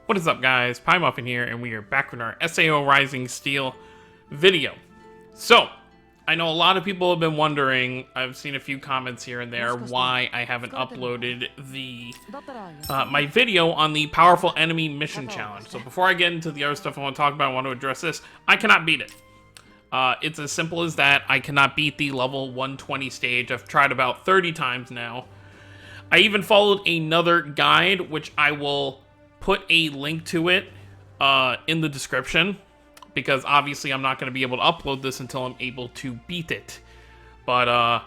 What is up, guys? Pie Muffin here, and we are back with our SAO Rising Steel video. So, I know a lot of people have been wondering, I've seen a few comments here and there, why I haven't uploaded the my video on the Powerful Enemy Mission Challenge. So before I get into the other stuff I want to talk about, I want to address this. I cannot beat it. It's as simple as that. I cannot beat the level 120 stage. I've tried about 30 times now. I even followed another guide, which I will put a link to it in the description, because obviously I'm not going to be able to upload this until I'm able to beat it. But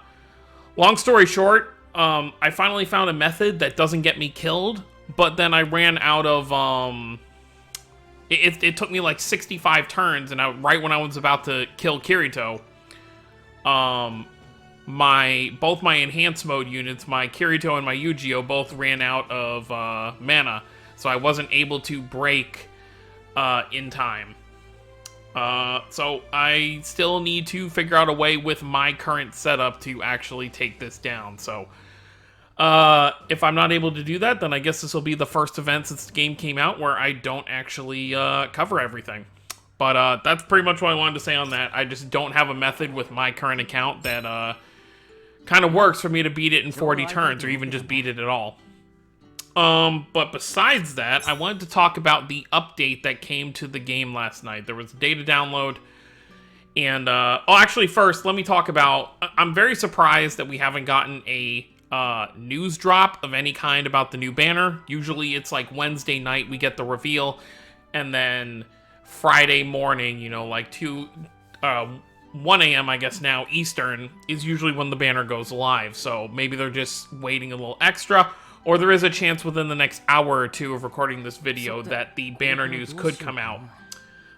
long story short, I finally found a method that doesn't get me killed, but then I ran out of it took me like 65 turns, and right when I was about to kill Kirito, both my enhanced mode units, my Kirito and my Yu-Gi-Oh, both ran out of mana, so I wasn't able to break in time. So I still need to figure out a way with my current setup to actually take this down. So if I'm not able to do that, then I guess this will be the first event since the game came out where I don't actually cover everything. But that's pretty much what I wanted to say on that. I just don't have a method with my current account that kind of works for me to beat it in 40 turns, or even just beat it at all. But besides that, I wanted to talk about the update that came to the game last night. There was a data download, and, actually, first, let me talk about, I'm very surprised that we haven't gotten a, news drop of any kind about the new banner. Usually, it's like Wednesday night we get the reveal, and then Friday morning, you know, like 1 a.m., I guess now, Eastern, is usually when the banner goes live. So maybe they're just waiting a little extra, or there is a chance within the next hour or two of recording this video that the banner news could come out.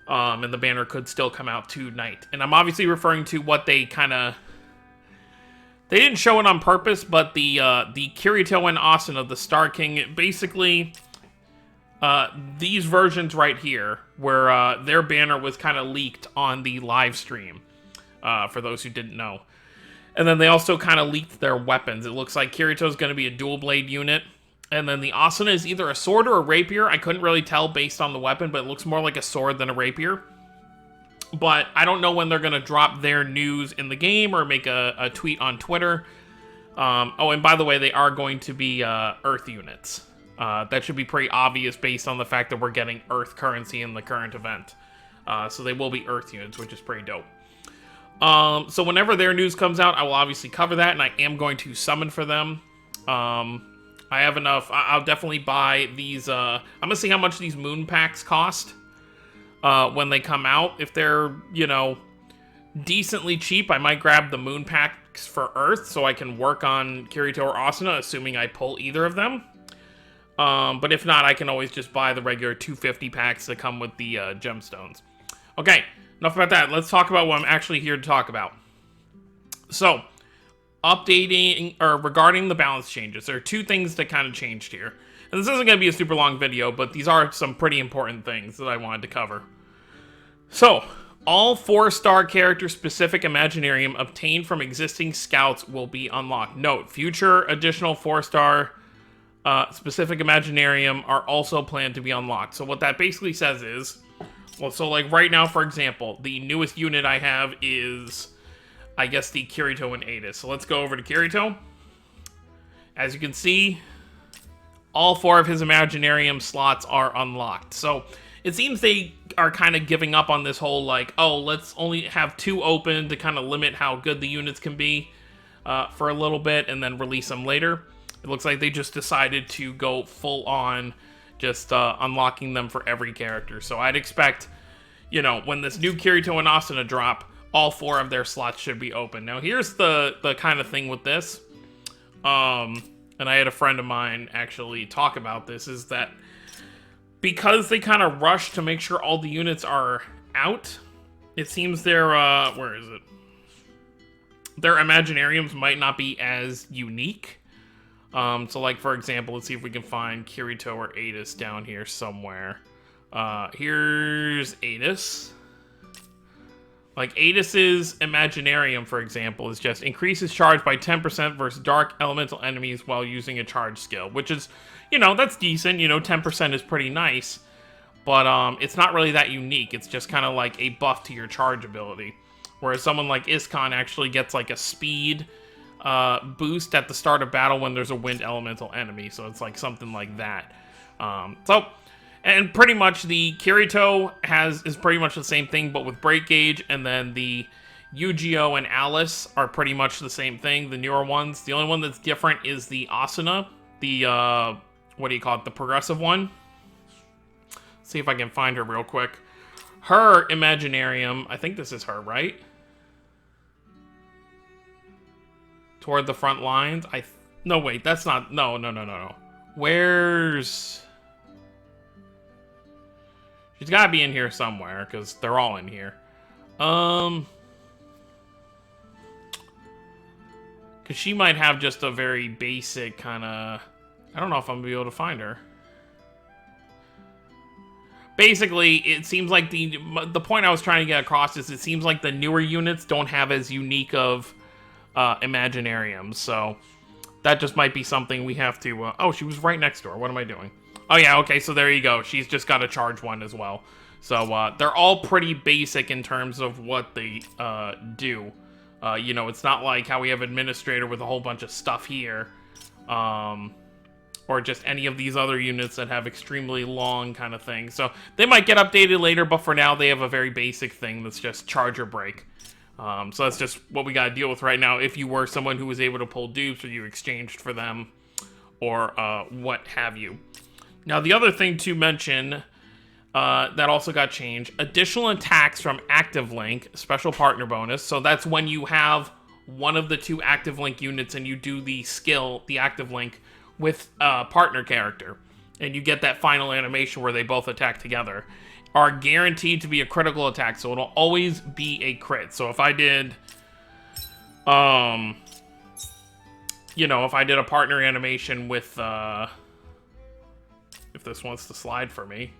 And the banner could still come out tonight. And I'm obviously referring to what they kind of... They didn't show it on purpose, but the Kirito and Asuna, the Star King, basically... these versions right here, where their banner was kind of leaked on the live stream, for those who didn't know. And then they also kind of leaked their weapons. It looks like Kirito's going to be a dual blade unit, and then the Asuna is either a sword or a rapier. I couldn't really tell based on the weapon, but it looks more like a sword than a rapier. But I don't know when they're going to drop their news in the game or make a tweet on Twitter. Oh, and by the way, they are going to be Earth units. That should be pretty obvious based on the fact that we're getting Earth currency in the current event. So they will be Earth units, which is pretty dope. So whenever their news comes out, I will obviously cover that, and I am going to summon for them. I have enough. I'll definitely buy these. I'm going to see how much these moon packs cost when they come out. If they're, you know, decently cheap, I might grab the moon packs for Earth so I can work on Kirito or Asuna, assuming I pull either of them. But if not, I can always just buy the regular 250 packs that come with the gemstones. Okay, enough about that. Let's talk about what I'm actually here to talk about. So, updating, or regarding the balance changes, there are two things that kind of changed here. And this isn't going to be a super long video, but these are some pretty important things that I wanted to cover. So, all 4-star character-specific Imaginarium obtained from existing scouts will be unlocked. Note, future additional 4-star specific Imaginarium are also planned to be unlocked. So what that basically says is, well, so like right now, for example, the newest unit I have is, I guess, the Kirito and Ada. So let's go over to Kirito. As you can see, all 4 of his Imaginarium slots are unlocked. So it seems they are kind of giving up on this whole, like, oh, let's only have 2 open to kind of limit how good the units can be for a little bit and then release them later. It looks like they just decided to go full on, just unlocking them for every character. So I'd expect, you know, when this new Kirito and Asuna drop, all 4 of their slots should be open. Now here's the kind of thing with this, and I had a friend of mine actually talk about this, is that because they kind of rush to make sure all the units are out, it seems their, where is it? Their Imaginariums might not be as unique. So like, for example, let's see if we can find Kirito or Adis down here somewhere. Here's Adis. Like, Adis's Imaginarium, for example, is just increases charge by 10% versus dark elemental enemies while using a charge skill, which is, you know, that's decent. You know, 10% is pretty nice. but it's not really that unique. It's just kind of like a buff to your charge ability. Whereas someone like Iskon actually gets like a speed boost at the start of battle when there's a wind elemental enemy. So it's like something like that. And pretty much the Kirito is pretty much the same thing, but with break gauge, and then the Yu-Gi-Oh! And Alice are pretty much the same thing, the newer ones. The only one that's different is the Asuna, the, what do you call it, the progressive one. Let's see if I can find her real quick. Her Imaginarium, I think this is her, right? Toward the front lines. No, wait, that's not, no. Where's... She's gotta be in here somewhere, because they're all in here. Because she might have just a very basic kind of... I don't know if I'm gonna be able to find her. Basically, it seems like the point I was trying to get across is it seems like the newer units don't have as unique of Imaginariums, so that just might be something we have to... oh, she was right next door. What am I doing? Oh yeah, okay, so there you go. She's just got a charge one as well. So they're all pretty basic in terms of what they do. You know, it's not like how we have Administrator with a whole bunch of stuff here. Or just any of these other units that have extremely long kind of things. So they might get updated later, but for now they have a very basic thing that's just charge or break. So that's just what we got to deal with right now. If you were someone who was able to pull dupes or you exchanged for them or what have you. Now the other thing to mention that also got changed, additional attacks from Active Link, special partner bonus. So that's when you have one of the two Active Link units and you do the skill, the Active Link, with a partner character. And you get that final animation where they both attack together. Are guaranteed to be a critical attack, so it'll always be a crit. So if I did, you know, if I did a partner animation with, if this wants to slide for me,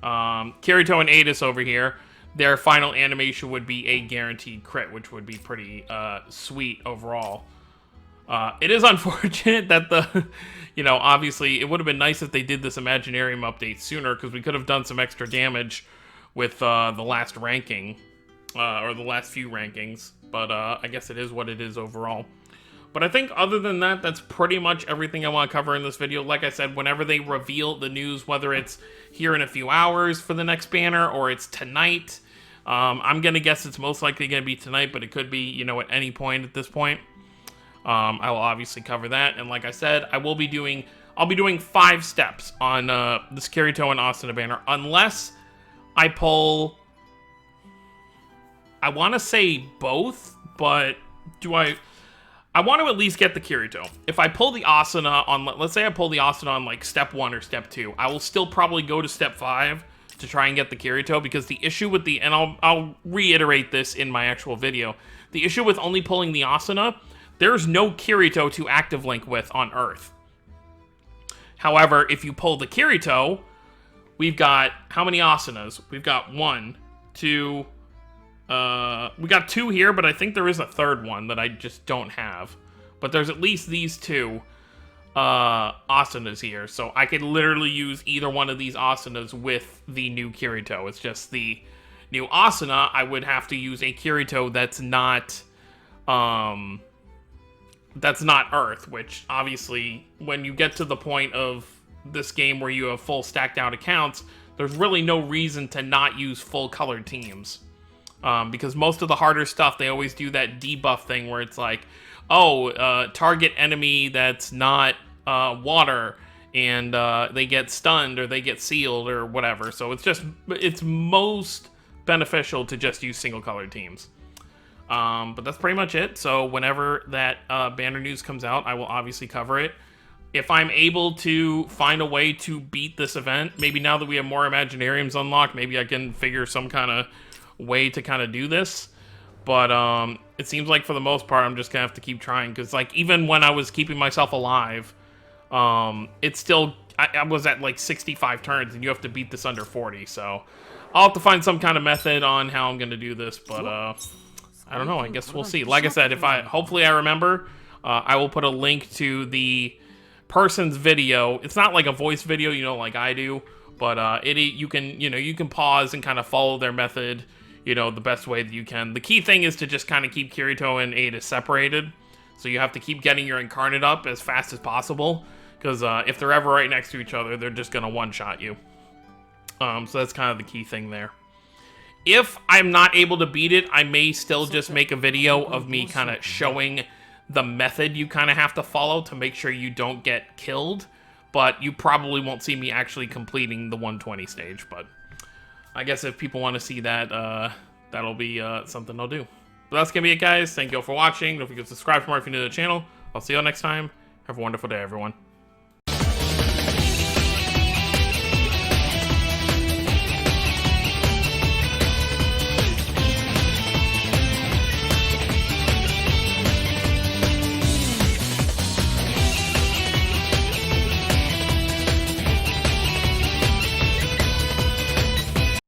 Kirito and Adis over here, their final animation would be a guaranteed crit, which would be pretty sweet overall. It is unfortunate that the, you know, obviously it would have been nice if they did this Imaginarium update sooner, because we could have done some extra damage with the last ranking, or the last few rankings, but I guess it is what it is overall. But I think other than that, that's pretty much everything I want to cover in this video. Like I said, whenever they reveal the news, whether it's here in a few hours for the next banner or it's tonight, I'm going to guess it's most likely going to be tonight, but it could be, you know, at any point at this point. I will obviously cover that. And like I said, I'll be doing 5 steps on this Kirito and Asuna banner, unless I pull, I want to say both, but I want to at least get the Kirito. If I pull the Asuna on, let's say I pull the Asuna on like step 1 or step 2, I will still probably go to step 5 to try and get the Kirito, because the issue with the, and I'll reiterate this in my actual video, the issue with only pulling the Asuna, there's no Kirito to Active Link with on Earth. However, if you pull the Kirito, we've got, how many Asunas? We've got 1, 2, we got 2 here, but I think there is a third one that I just don't have. But there's at least these 2 Asunas here, so I could literally use either one of these Asunas with the new Kirito. It's just the new Asuna, I would have to use a Kirito that's not Earth, which obviously when you get to the point of this game where you have full stacked out accounts, there's really no reason to not use full colored teams. Because most of the harder stuff, they always do that debuff thing where it's like, oh, target enemy that's not water, and they get stunned or they get sealed or whatever. So it's most beneficial to just use single colored teams. But that's pretty much it. So whenever that banner news comes out, I will obviously cover it. If I'm able to find a way to beat this event, maybe now that we have more Imaginariums unlocked, maybe I can figure some kind of way to kind of do this. But it seems like for the most part, I'm just gonna have to keep trying, because like even when I was keeping myself alive, it's still, I was at like 65 turns, and you have to beat this under 40. So I'll have to find some kind of method on how I'm gonna do this, but I don't know, I guess we'll see. Like I said, hopefully I remember, I will put a link to the person's video. It's not like a voice video, you know, like I do, but you can pause and kind of follow their method, you know, the best way that you can. The key thing is to just kind of keep Kirito and Ada separated. So you have to keep getting your incarnate up as fast as possible, because if they're ever right next to each other, they're just gonna one-shot you. So that's kind of the key thing there. If I'm not able to beat it, I may still just make a video of me kind of showing the method you kind of have to follow to make sure you don't get killed. But you probably won't see me actually completing the 120 stage. But I guess if people want to see that, that'll be something I'll do. But that's going to be it, guys. Thank you all for watching. Don't forget to subscribe for more if you're new to the channel. I'll see you all next time. Have a wonderful day, everyone.